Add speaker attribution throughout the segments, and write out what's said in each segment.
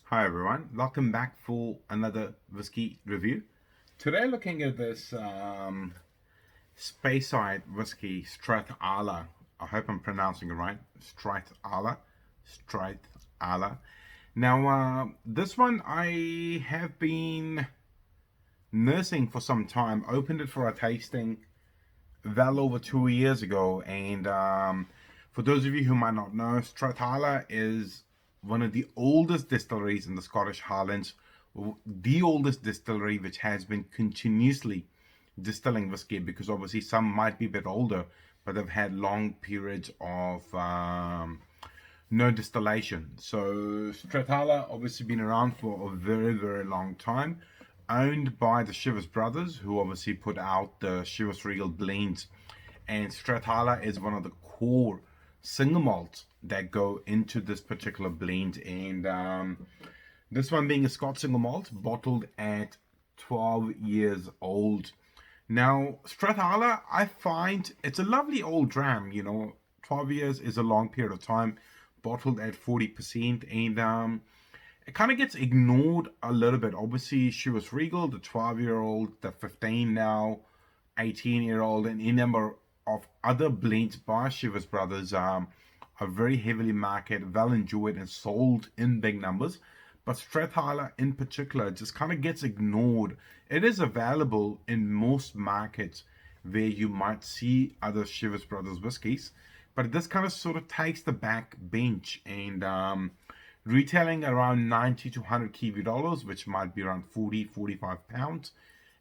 Speaker 1: Hi everyone, welcome back for another whiskey review. Today looking at this Speyside whiskey Strathisla. I hope I'm pronouncing it right. Strathisla. Now this one I have been nursing for some time. Opened it for a tasting well over 2 years ago, and for those of you who might not know, Strathisla is one of the oldest distilleries in the Scottish Highlands, the oldest distillery which has been continuously distilling whiskey, because obviously some might be a bit older, but they've had long periods of no distillation. So Strathisla obviously been around for a very, very long time, owned by the Chivas brothers, who obviously put out the Chivas Regal Blends. And Strathisla is one of the core single malts that go into this particular blend. And this one being a Scotch single malt, bottled at 12 years old. Now, Strathisla, I find it's a lovely old dram. 12 years is a long period of time, bottled at 40%. And it kind of gets ignored a little bit. Obviously, Chivas Regal, the 12-year-old, the 15 now, 18-year-old, and a number of other blends by Chivas Brothers are very heavily marketed, well enjoyed, and sold in big numbers. But Strathisla in particular just kind of gets ignored. It is available in most markets where you might see other Chivas Brothers whiskies, but this kind of sort of takes the back bench, and retailing around 90 to 100 Kiwi dollars, which might be around 40-45 pounds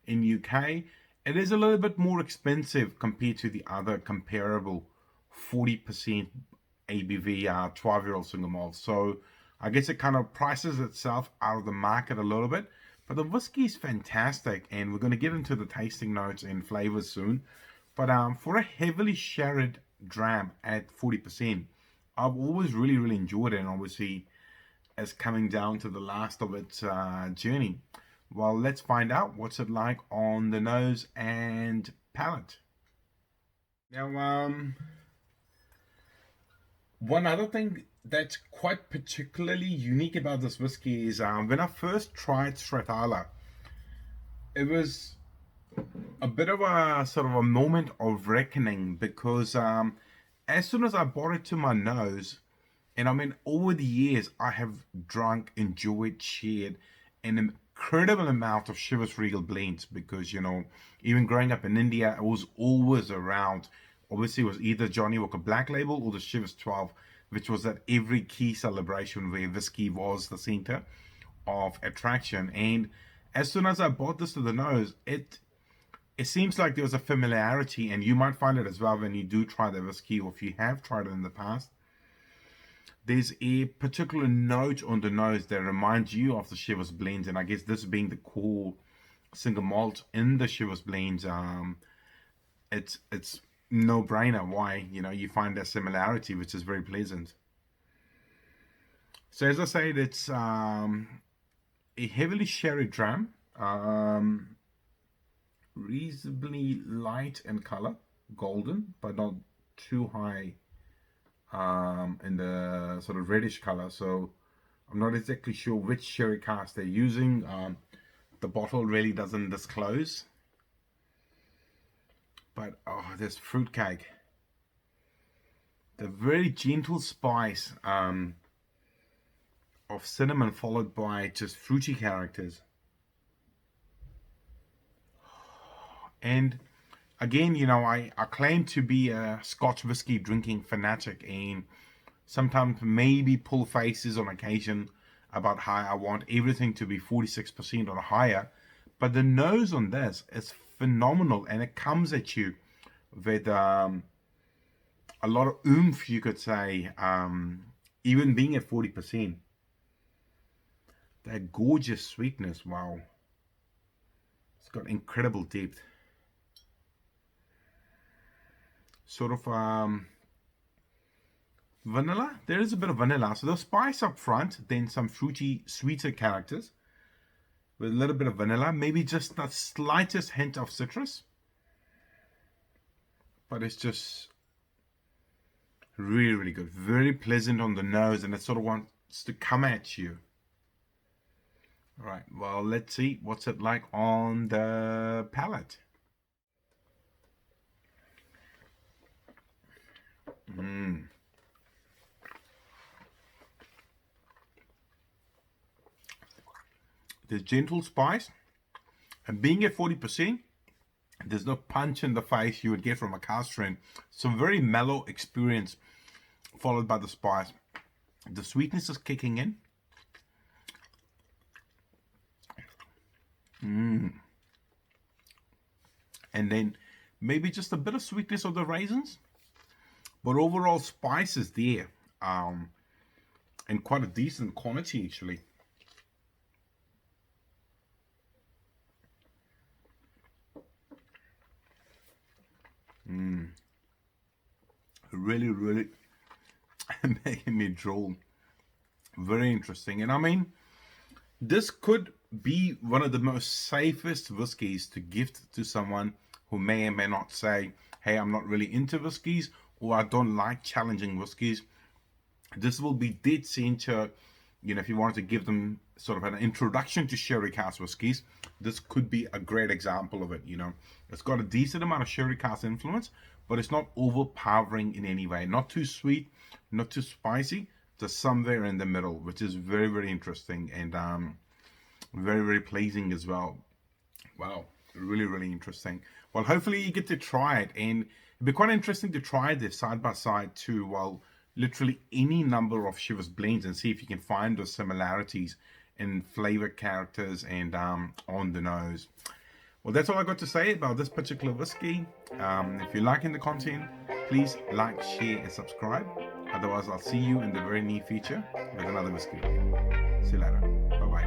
Speaker 1: in UK. It is a little bit more expensive compared to the other comparable 40% ABV 12-year-old single malt. So I guess it kind of prices itself out of the market a little bit. But the whiskey is fantastic, and we're going to get into the tasting notes and flavors soon. But for a heavily sherried dram at 40%, I've always really, really enjoyed it, and obviously as coming down to the last of its journey. Well, let's find out what's it like on the nose and palate. Now, one other thing that's quite particularly unique about this whiskey is when I first tried Strathisla, it was a bit of a sort of a moment of reckoning, because as soon as I brought it to my nose, and I mean, over the years, I have drunk, enjoyed, shared an incredible amount of Chivas Regal blends, because, even growing up in India, it was always around. Obviously, it was either Johnny Walker Black Label or the Chivas 12, which was at every key celebration where whiskey was the center of attraction. And as soon as I brought this to the nose, it seems like there was a familiarity, and you might find it as well when you do try the whiskey, or if you have tried it in the past. There's a particular note on the nose that reminds you of the Chivas Blends, and I guess this being the core single malt in the Chivas Blends, it's no brainer why you find that similarity, which is very pleasant. So as I said, it's a heavily sherry dram, reasonably light in color, golden, but not too high in the sort of reddish color. So I'm not exactly sure which sherry cask they're using. The bottle really doesn't disclose. But there's fruitcake. The very gentle spice of cinnamon, followed by just fruity characters. And again, I claim to be a Scotch whiskey drinking fanatic, and sometimes maybe pull faces on occasion about how I want everything to be 46% or higher. But the nose on this is phenomenal, and it comes at you with a lot of oomph, you could say, even being at 40%. That gorgeous sweetness, wow. It's got incredible depth. Sort of vanilla. There is a bit of vanilla. So the spice up front, then some fruity, sweeter characters with a little bit of vanilla, maybe just the slightest hint of citrus. But it's just really, really good. Very pleasant on the nose, and it sort of wants to come at you. All right, well, let's see what's it like on the palate. There's gentle spice, and being at 40%, there's no punch in the face you would get from a cask strength. Some very mellow experience, followed by the spice. The sweetness is kicking in. And then maybe just a bit of sweetness of the raisins, but overall spice is there, and quite a decent quantity actually. Really making me drool. Very interesting. And I mean, this could be one of the most safest whiskies to gift to someone who may or may not say, hey, I'm not really into whiskies, or I don't like challenging whiskies. This will be dead center. If you wanted to give them sort of an introduction to sherry cask whiskies, this could be a great example of it. It's got a decent amount of sherry cask influence, but it's not overpowering in any way. Not too sweet, not too spicy, just somewhere in the middle, which is very interesting and very pleasing as well. Wow, really interesting. Well, hopefully you get to try it, and it'd be quite interesting to try this side by side to, well, literally any number of Chivas Blends, and see if you can find those similarities in flavor characters and on the nose. Well, that's all I got to say about this particular whiskey. If you're liking the content, please like, share, and subscribe. Otherwise, I'll see you in the very near future with another whiskey. See you later. Bye-bye.